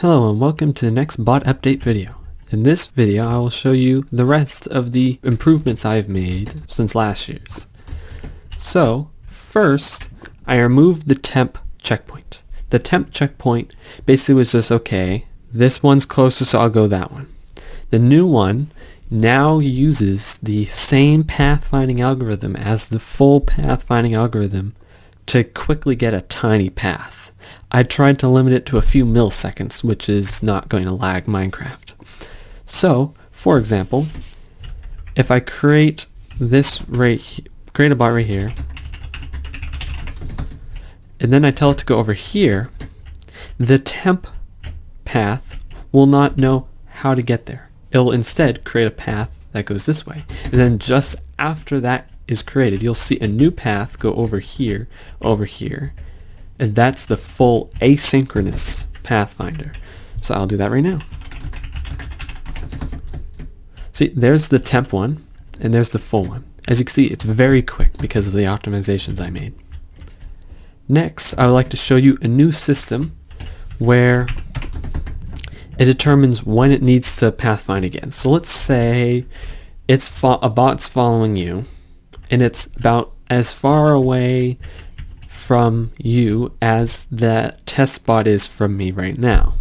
Hello and welcome to the next bot update video. In this video I will show you the rest of the improvements I've made since last year's. So first I removed the temp checkpoint. The temp checkpoint basically was just okay, this one's closest so I'll go that one. The new one now uses the same pathfinding algorithm as the full pathfinding algorithm to quickly get a tiny path. I tried to limit it to a few milliseconds, which is not going to lag Minecraft. So, for example, if I create this create a bot right here, and then I tell it to go over here, the temp path will not know how to get there. It'll instead create a path that goes this way. And then just after that is created, you'll see a new path go over here, and that's the full asynchronous pathfinder. So I'll do that right now. See, there's the temp one, and there's the full one. As you can see, it's very quick because of the optimizations I made. Next, I would like to show you a new system where it determines when it needs to pathfind again. So let's say a bot's following you, and it's about as far away from you as that test bot is from me right now.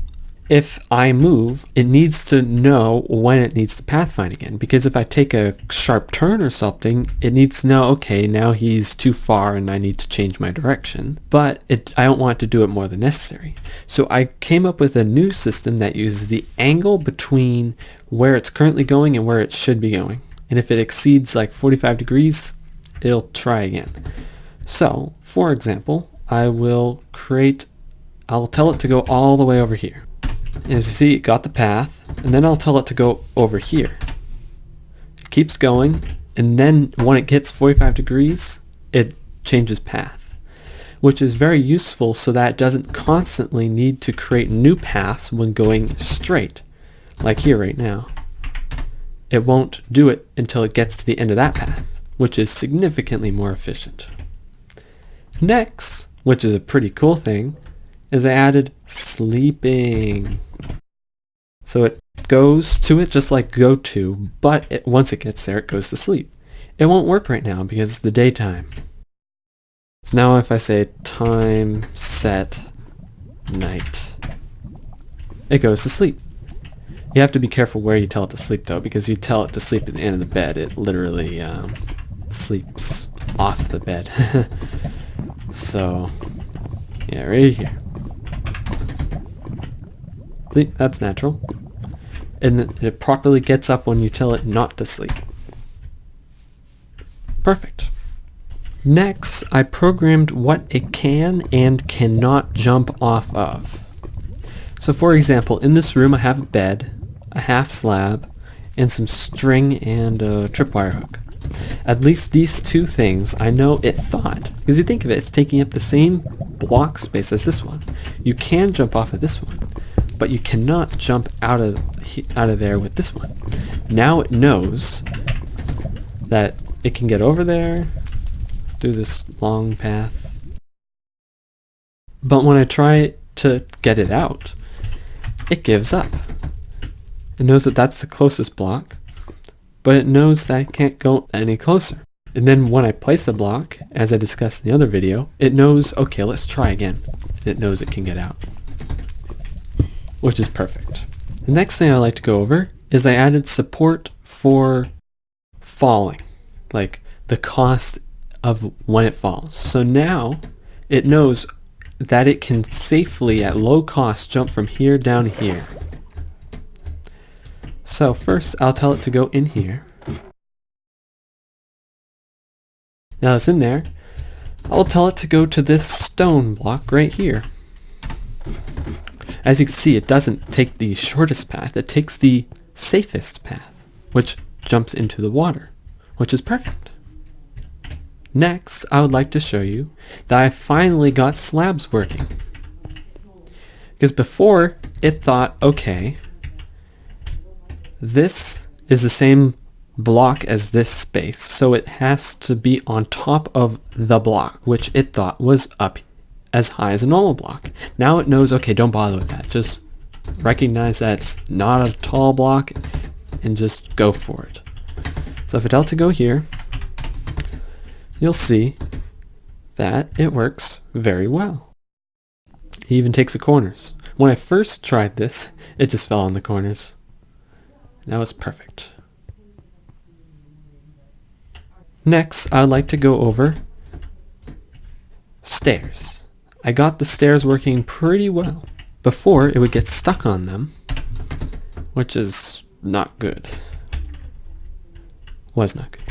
If I move, it needs to know when it needs to pathfind again, because if I take a sharp turn or something, it needs to know, okay, now he's too far and I need to change my direction, but I don't want to do it more than necessary. So I came up with a new system that uses the angle between where it's currently going and where it should be going. And if it exceeds like 45 degrees, it'll try again. So, for example, I'll tell it to go all the way over here. And as you see, it got the path, and then I'll tell it to go over here. It keeps going, and then when it gets 45 degrees, it changes path, which is very useful so that it doesn't constantly need to create new paths when going straight, like here right now. It won't do it until it gets to the end of that path, which is significantly more efficient. Next, which is a pretty cool thing, is I added sleeping. So it goes to it just like go to, but once it gets there, it goes to sleep. It won't work right now because it's the daytime. So now if I say time set night, it goes to sleep. You have to be careful where you tell it to sleep though, because you tell it to sleep at the end of the bed, it literally sleeps off the bed. So, yeah, right here. Sleep, that's natural. And it properly gets up when you tell it not to sleep. Perfect. Next, I programmed what it can and cannot jump off of. So for example, in this room I have a bed, a half slab, and some string and a tripwire hook. At least these two things I know it thought, because you think of it, it's taking up the same block space as this one. You can jump off of this one, but you cannot jump out of there with this one. Now it knows that it can get over there, do this long path, but when I try to get it out, it gives up. It knows that that's the closest block, but it knows that I can't go any closer. And then when I place the block, as I discussed in the other video, it knows, okay, let's try again. It knows it can get out, which is perfect. The next thing I like to go over is I added support for falling, like the cost of when it falls. So now it knows that it can safely, at low cost, jump from here down to here. So first I'll tell it to go in here. Now it's in there, I'll tell it to go to this stone block right here. As you can see, it doesn't take the shortest path, it takes the safest path, which jumps into the water, which is perfect. Next, I would like to show you that I finally got slabs working. Because before, it thought, okay, this is the same block as this space, so it has to be on top of the block, which it thought was up as high as a normal block. Now it knows, okay, don't bother with that, just recognize that it's not a tall block, and just go for it. So if I tell it to go here, you'll see that it works very well. It even takes the corners. When I first tried this, it just fell on the corners. Now it's perfect. Next, I'd like to go over stairs. I got the stairs working pretty well. Before, it would get stuck on them, which is not good. Was not good.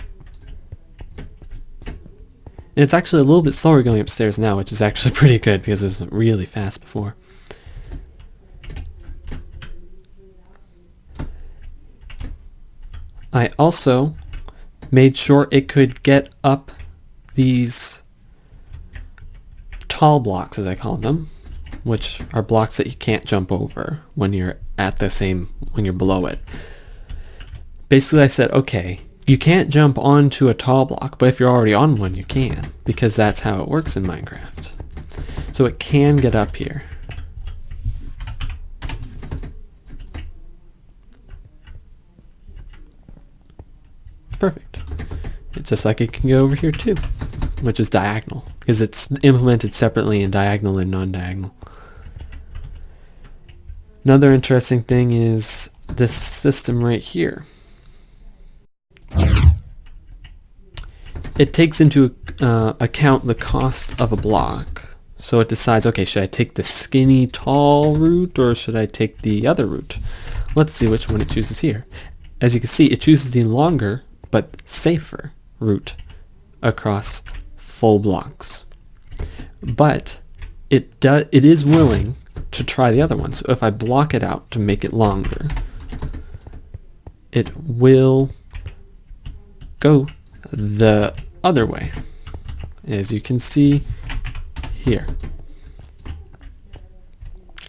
And it's actually a little bit slower going upstairs now, which is actually pretty good because it was really fast before. I also made sure it could get up these tall blocks, as I call them, which are blocks that you can't jump over when you're when you're below it. Basically, I said, okay, you can't jump onto a tall block, but if you're already on one, you can, because that's how it works in Minecraft. So it can get up here. Perfect. Just like it can go over here too, which is diagonal, because it's implemented separately in diagonal and non-diagonal. Another interesting thing is this system right here. It takes into account the cost of a block. So it decides, okay, should I take the skinny tall route or should I take the other route? Let's see which one it chooses here. As you can see, it chooses the longer but safer route across full blocks. But it is willing to try the other one. So if I block it out to make it longer, it will go the other way, as you can see here.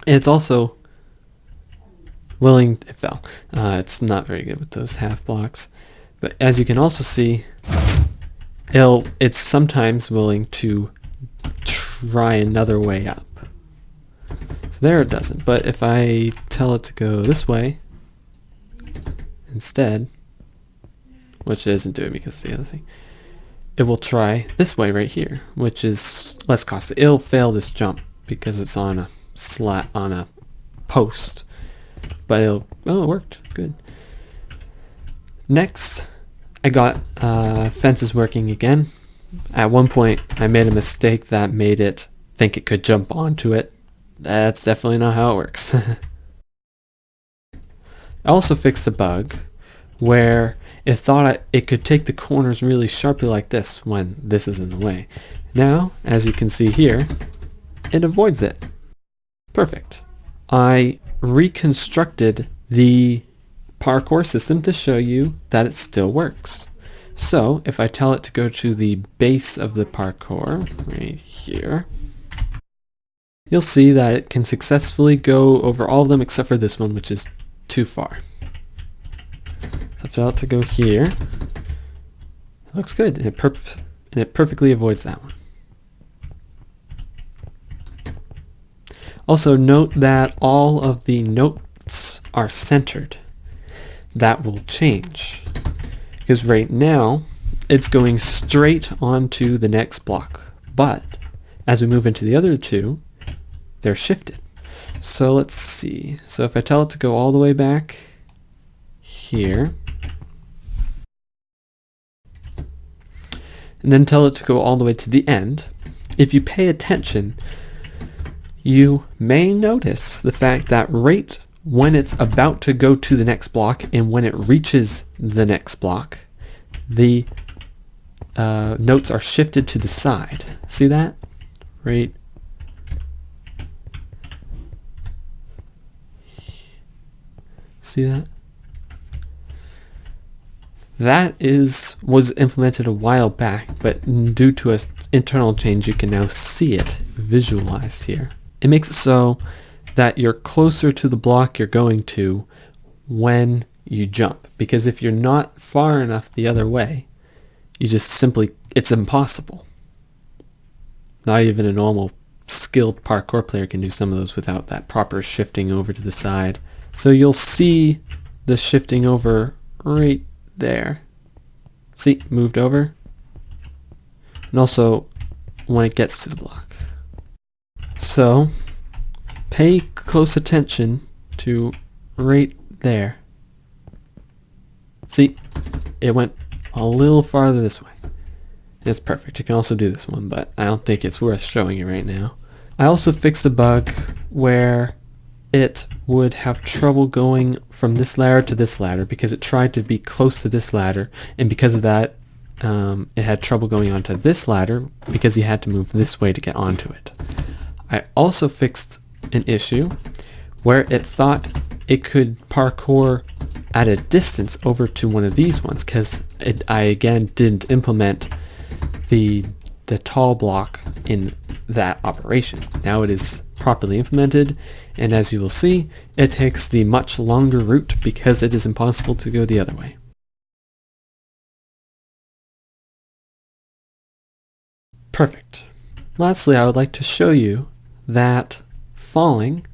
And it's also willing, it fell. It's not very good with those half blocks. But as you can also see, it's sometimes willing to try another way up. So there it doesn't. But if I tell it to go this way instead, which it isn't doing because of the other thing, it will try this way right here, which is less costly. It'll fail this jump because it's on a on a post, but it worked good. Next, I got fences working again. At one point, I made a mistake that made it think it could jump onto it. That's definitely not how it works. I also fixed a bug where it thought it could take the corners really sharply like this when this is in the way. Now, as you can see here, it avoids it. Perfect. I reconstructed the parkour system to show you that it still works. So if I tell it to go to the base of the parkour right here, you'll see that it can successfully go over all of them except for this one, which is too far. So if I tell it to go here, it looks good, and it perfectly avoids that one. Also note that all of the notes are centered. That will change, because right now it's going straight onto the next block, but as we move into the other two, they're shifted. So let's see. So if I tell it to go all the way back here, and then tell it to go all the way to the end, if you pay attention, you may notice the fact that right when it's about to go to the next block and when it reaches the next block, the notes are shifted to the side. See that? Right? See that? That was implemented a while back, but due to an internal change, you can now see it visualized here. It makes it so that you're closer to the block you're going to when you jump, because if you're not far enough the other way, you just simply, it's impossible. Not even a normal skilled parkour player can do some of those without that proper shifting over to the side. So you'll see the shifting over right there. See, moved over. And also when it gets to the block. So pay close attention to right there. See, it went a little farther this way. It's perfect. You can also do this one, but I don't think it's worth showing you right now. I also fixed a bug where it would have trouble going from this ladder to this ladder because it tried to be close to this ladder, and because of that it had trouble going onto this ladder because you had to move this way to get onto it. I also fixed an issue where it thought it could parkour at a distance over to one of these ones because I again didn't implement the tall block in that operation. Now it is properly implemented, and as you will see, it takes the much longer route because it is impossible to go the other way. Perfect. Lastly, I would like to show you that falling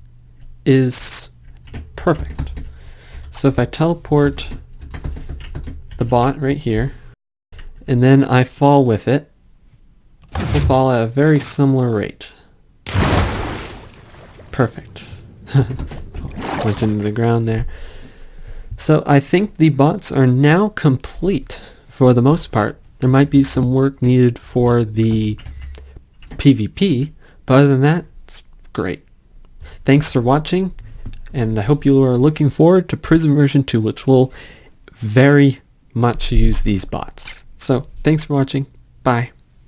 is perfect. So if I teleport the bot right here, and then I fall with it, will fall at a very similar rate. Perfect. Went into the ground there. So I think the bots are now complete for the most part. There might be some work needed for the PvP, but other than that, it's great. Thanks for watching, and I hope you are looking forward to Prism version 2, which will very much use these bots. So thanks for watching. Bye.